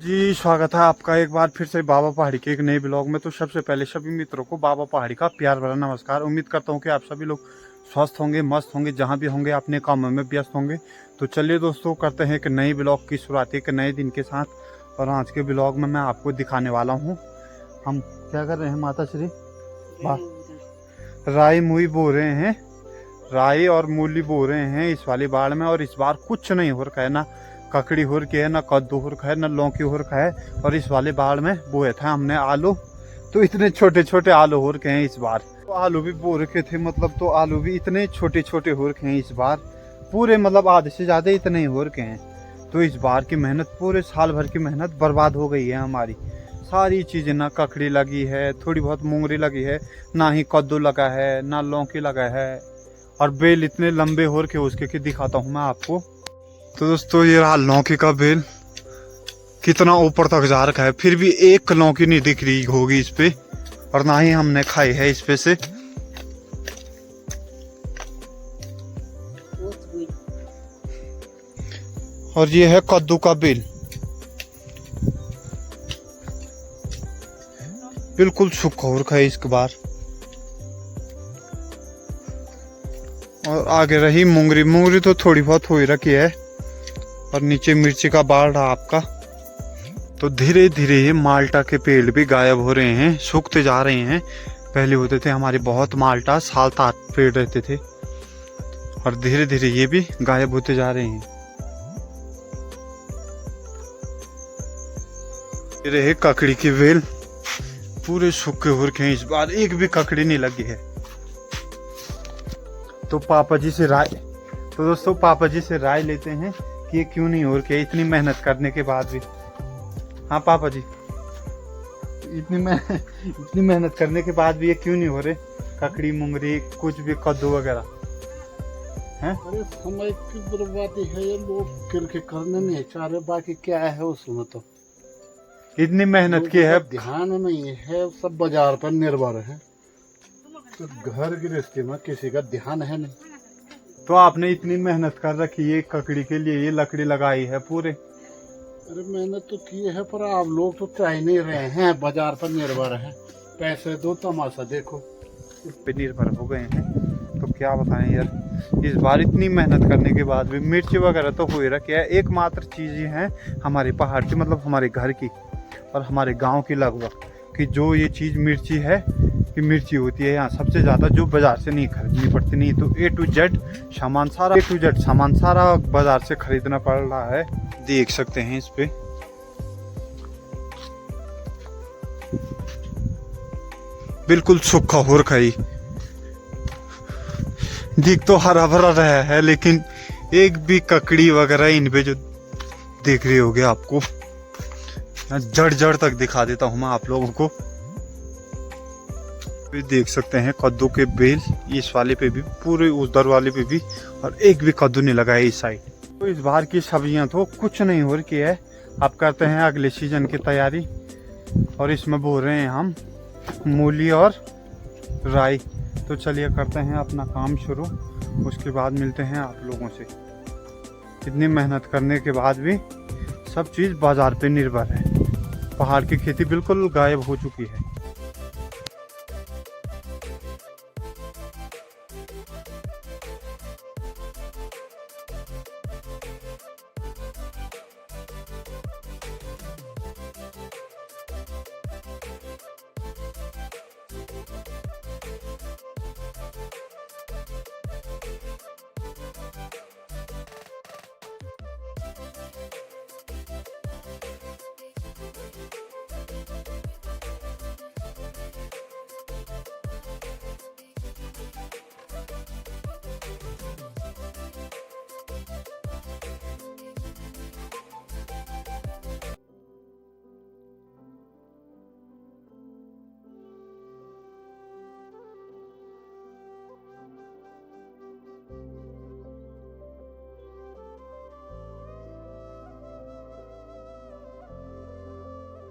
जी स्वागत है आपका एक बार फिर से बाबा पहाड़ी के एक नए ब्लॉग में। तो सबसे पहले सभी मित्रों को बाबा पहाड़ी का प्यार भरा नमस्कार। उम्मीद करता हूँ कि आप सभी लोग स्वस्थ होंगे, मस्त होंगे, जहाँ भी होंगे अपने कामों में व्यस्त होंगे। तो चलिए दोस्तों, करते हैं एक नई ब्लॉग की शुरुआत एक नए दिन के साथ। और आज के ब्लॉग में मैं आपको दिखाने वाला हूँ हम क्या कर रहे हैं। माता श्री राई मुई बो रहे हैं, राई और मूली बो रहे हैं इस वाली बाढ़ में। और इस बार कुछ नहीं हो रखा है, ना ककड़ी हो रखी है, ना कद्दू हो रखा है, ना लौकी हो रखा है। और इस वाले बाढ़ में बोए थे हमने आलू, तो इतने छोटे छोटे आलू हो रखे हैं इस बार। तो आलू भी बो रखे थे, मतलब तो आलू भी इतने छोटे छोटे हो रखे हैं इस बार। पूरे मतलब आधे से ज़्यादा इतने ही हो रखे हैं। तो इस बार की मेहनत, पूरे साल भर की मेहनत बर्बाद हो गई है हमारी। सारी चीज़ें, ना ककड़ी लगी है, थोड़ी बहुत मूंगरी लगी है, ना ही कद्दू लगा है, ना लौकी लगा है। और बेल इतने लंबे हो रखे उसके कि दिखाता हूँ मैं आपको। तो दोस्तों ये रहा लौकी का बेल, कितना ऊपर तक जा रखा है, फिर भी एक लौकी नहीं दिख रही होगी इस पे। और ना ही हमने खाई है इस पे से। और ये है कद्दू का बेल, बिल्कुल सूखा हो रखा है इसके बार। और आगे रही मूंगरी, मूंगरी तो थोड़ी बहुत हो ही रखी है। और नीचे मिर्ची का बाढ़ रहा आपका। तो धीरे धीरे ये माल्टा के पेड़ भी गायब हो रहे हैं, सूखते जा रहे हैं। पहले होते थे हमारे बहुत माल्टा, साल तक पेड़ रहते थे। और धीरे धीरे ये भी गायब होते जा रहे हैं। ये रहे ककड़ी की बेल, पूरे सूखे हो रखे हैं इस बार, एक भी ककड़ी नहीं लगी है। तो पापा जी से राय, तो दोस्तों पापा जी से राय लेते हैं कि ये क्यों नहीं हो रखे इतनी मेहनत करने के बाद भी। हाँ पापा जी, इतनी मेहनत करने के बाद भी ये क्यों नहीं हो रहे, ककड़ी मूंगरी कुछ भी कद्दू वगैरह हैं? अरे समय की बर्बादी है, ये लोग करके करने नहीं चाह रहे, बाकी क्या है उसमें। तो इतनी मेहनत की है, ध्यान नहीं है, सब बाजार पर निर्भर है। तो घर गृहस्थी में किसी का ध्यान है नहीं। तो आपने इतनी मेहनत कर रखी है ककड़ी के लिए, ये लकड़ी लगाई है पूरे। अरे मेहनत तो की है, पर आप लोग तो चाह नहीं रहे हैं, बाजार पर निर्भर है। पैसे दो, तमाशा देखो। पे निर्भर हो गए हैं। तो क्या बताएं यार, इस बार इतनी मेहनत करने के बाद भी मिर्ची वगैरह तो हो ही रखी है। एकमात्र चीज़ ये है हमारे पहाड़ की, मतलब हमारे घर की और हमारे गांव की लगभग, कि जो ये चीज़ मिर्ची है, कि मिर्ची होती है यहाँ सबसे ज़्यादा, जो बाज़ार से नहीं खरीदनी पड़ती। नहीं तो ए टू जेड सामान सारा बाज़ार से खरीदना पड़ रहा है। देख सकते हैं इस पे, बिल्कुल सूखा हो रखा है। दिख तो हरा भरा रहा है, लेकिन एक भी ककड़ी वगैरह इन पे जो देख रहे होगे आपको, जड़ जड़ तक दिखा देता हूँ मैं आप लोगों को। देख सकते हैं कद्दू के बेल, इस वाले पे भी, पूरे उधर वाले पे भी, और एक भी कद्दू नहीं लगा है इस साइड। तो इस बार की सब्जियां तो कुछ नहीं हो रही है। अब करते हैं अगले सीजन की तैयारी। और इसमें बो रहे हैं हम मूली और राई। तो चलिए करते हैं अपना काम शुरू, उसके बाद मिलते हैं आप लोगों से। इतनी मेहनत करने के बाद भी सब चीज़ बाजार पे निर्भर है। पहाड़ की खेती बिल्कुल गायब हो चुकी है।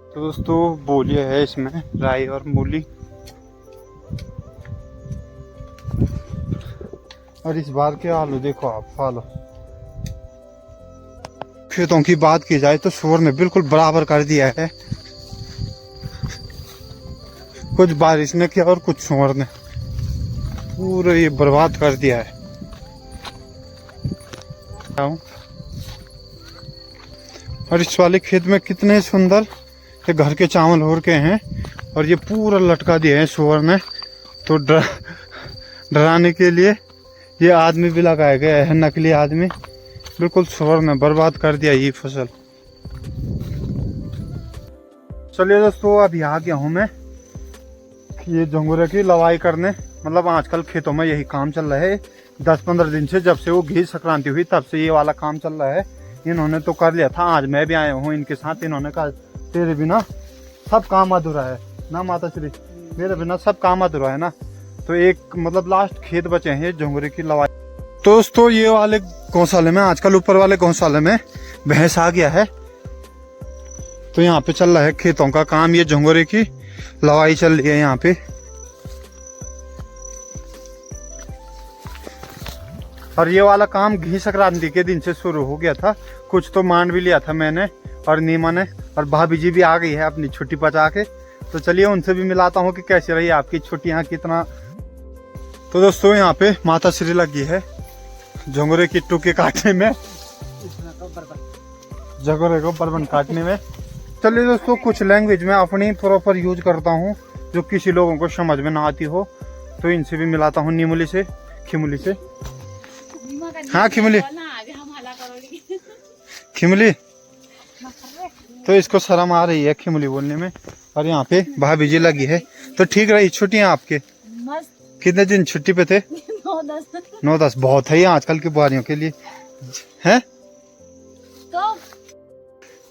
तो दोस्तों बोलिए है इसमें राई और मूली। और इस बार के आलू देखो आप, आलू खेतों की बात की जाए तो सूअर ने बिल्कुल बराबर कर दिया है। कुछ बारिश ने किया और कुछ सूअर ने पूरा ये बर्बाद कर दिया है। और इस वाले खेत में कितने सुंदर ये घर के चावल हो रखे हैं और ये पूरा लटका दिया है सूअर ने। तो डराने के लिए ये आदमी भी लगाया गया है, नकली आदमी। बिल्कुल सूअर ने बर्बाद कर दिया ये फसल। चलिए दोस्तों, अभी आ गया हूँ मैं ये झंगोरे की लवाई करने। मतलब आजकल खेतों में यही काम चल रहा है 10-15 दिन से, जब से वो घी संक्रांति हुई तब से ये वाला काम चल रहा है। इन्होंने तो कर लिया था, आज मैं भी आया हूँ इनके साथ। इन्होंने कहा तेरे बिना सब काम अधूरा है ना माता श्री, मेरे बिना सब काम अधूरा है ना। तो एक मतलब लास्ट खेत बचे हैं ये झंगोरे की लवाई। तो दोस्तों ये वाले गौशाले में आजकल ऊपर वाले गौशाले में भैंस आ गया है, तो यहाँ पे चल रहा है खेतों का काम। ये झंगोरे की लवाई चल रही है यहाँ पे। और ये वाला काम घी संक्रांति के दिन से शुरू हो गया था। कुछ तो मान भी लिया था मैंने और नीमा ने, और भाभी जी भी आ गई है अपनी छुट्टी पचा के। तो चलिए उनसे भी मिलाता हूँ कि कैसी रही आपकी छुट्टियाँ, कितना। तो दोस्तों यहाँ पे माता श्री लगी है झंगोरे की टुके काटने में, झंगोरे को बर्बन काटने में। चलिए दोस्तों, कुछ लैंग्वेज में अपनी प्रॉपर यूज करता हूँ जो किसी लोगों को समझ में ना आती हो, तो इनसे भी मिलाता हूँ नीमुली से, खिमुली से। हाँ खिमुली, खिमुली। तो इसको शर्म आ रही है खिमुली बोलने में। और यहाँ पे भाभी जी लगी है। तो ठीक रही छुट्टियाँ आपके? कितने दिन छुट्टी पे थे? 9-10 बहुत है आजकल की बुआरियों के लिए हैं।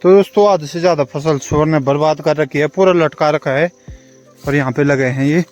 तो दोस्तों आधे से ज्यादा फसल सूअर ने बर्बाद कर रखी है, पूरा लटका रखा है। और यहाँ पे लगे हैं ये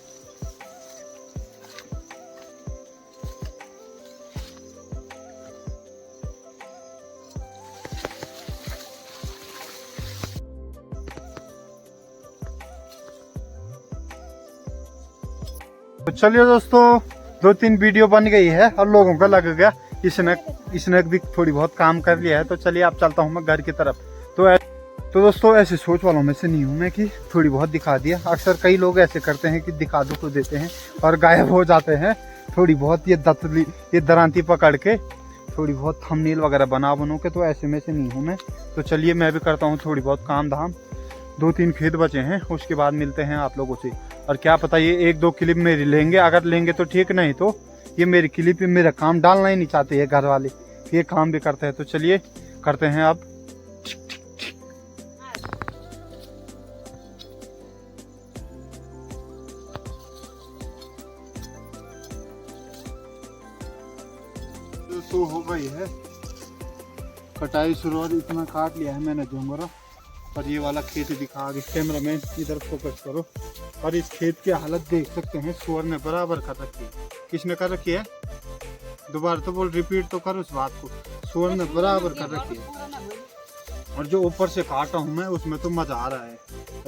तो चलिए दोस्तों, 2-3 वीडियो बन गई है और लोगों का लग गया इसने भी थोड़ी बहुत काम कर लिया है। तो चलिए अब चलता हूँ मैं घर की तरफ। तो दोस्तों ऐसे सोच वालों में से नहीं हूँ मैं कि थोड़ी बहुत दिखा दिया। अक्सर कई लोग ऐसे करते हैं कि दिखा दो तो देते हैं और गायब हो जाते हैं। थोड़ी बहुत ये दरांती पकड़ के थोड़ी बहुत थंबनेल वगैरह बनो के, तो ऐसे में से नहीं हूँ मैं। तो चलिए मैं भी करता हूँ थोड़ी बहुत काम धाम। 2-3 खेत बचे हैं, उसके बाद मिलते हैं आप लोगों से। और क्या पता ये 1-2 क्लिप मेरी लेंगे, अगर लेंगे तो ठीक, नहीं तो ये मेरी क्लिप मेरा काम डालना ही नहीं चाहते ये घर वाले, ये काम भी करते हैं। तो चलिए करते हैं अब। तो हो गई है कटाई शुरू और इतना काट लिया है मैंने झंगोरा। और ये वाला खेत दिखा आगे, कैमरा मैन इधर फोकस करो। और इस खेत की हालत देख सकते हैं, सूअर ने बराबर कर रखी है। किसने कर रखी है? दोबारा तो बोल, रिपीट तो कर उस बात को। सूअर ने बराबर कर रखी है। और जो ऊपर से काटा हूँ मैं उसमें तो मजा आ रहा है,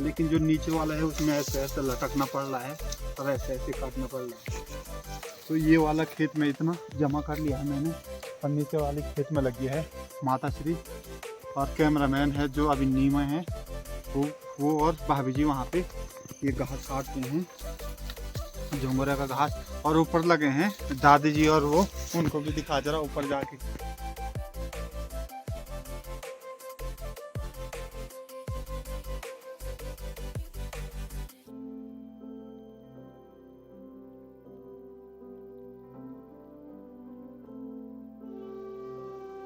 लेकिन जो नीचे वाला है उसमें ऐसे ऐसे लटकना पड़ रहा है और ऐसे ऐसे काटना पड़ रहा है। तो ये वाला खेत में इतना जमा कर लिया है मैंने, और नीचे वाले खेत में लगी है माता श्री। और कैमरामैन है जो अभी नीमा है, वो और भाभी जी वहाँ पे ये घास काटते हैं, झुमरा का घास। और ऊपर लगे हैं दादी जी, और वो उनको भी दिखा जरा ऊपर जाके।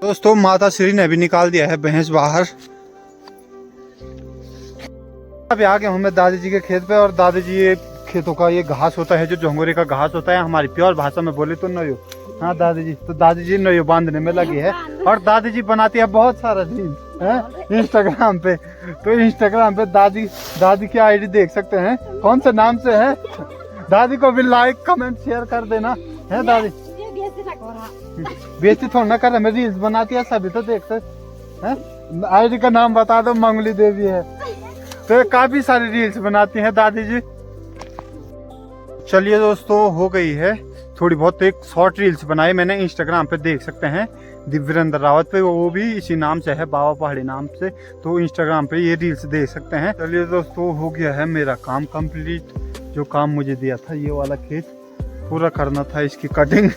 दोस्तों माता श्री ने भी निकाल दिया है भैंस बाहर। अभी आ गया हूँ मैं दादी जी के खेत पे। और दादी जी ये खेतों का ये घास होता है जो झंगोरे का घास होता है, हमारी प्योर भाषा में बोले तो नयो। हाँ दादी जी, तो दादी जी नयो बांधने में लगी है। और दादी जी बनाती है बहुत सारा रील है इंस्टाग्राम पे। तो इंस्टाग्राम पे दादी की आईडी देख सकते हैं, कौन से नाम से है। दादी को भी लाइक कमेंट शेयर कर देना है दादी। बेइज्जती थोड़ा ना कर रहा, मैं रील्स बनाती है सभी तो देखते हैं। आईडी का नाम बता दो, मंगली देवी है। तो काफी सारी रील्स बनाती हैं दादी जी। चलिए दोस्तों हो गई है थोड़ी बहुत, एक शॉर्ट रील्स बनाई मैंने इंस्टाग्राम पे देख सकते हैं। दिव्येंद्र रावत पे, वो भी इसी नाम से है, बाबा पहाड़ी नाम से। तो इंस्टाग्राम पे ये रील्स देख सकते हैं। चलिए दोस्तों, हो गया है मेरा काम कंप्लीट। जो काम मुझे दिया था ये वाला खेत पूरा करना था, इसकी कटिंग,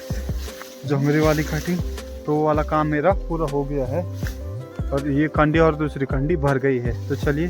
जोंगरी वाली कटिंग, तो वो वाला काम मेरा पूरा हो गया है। और ये कंडी और दूसरी कंडी भर गई है। तो चलिए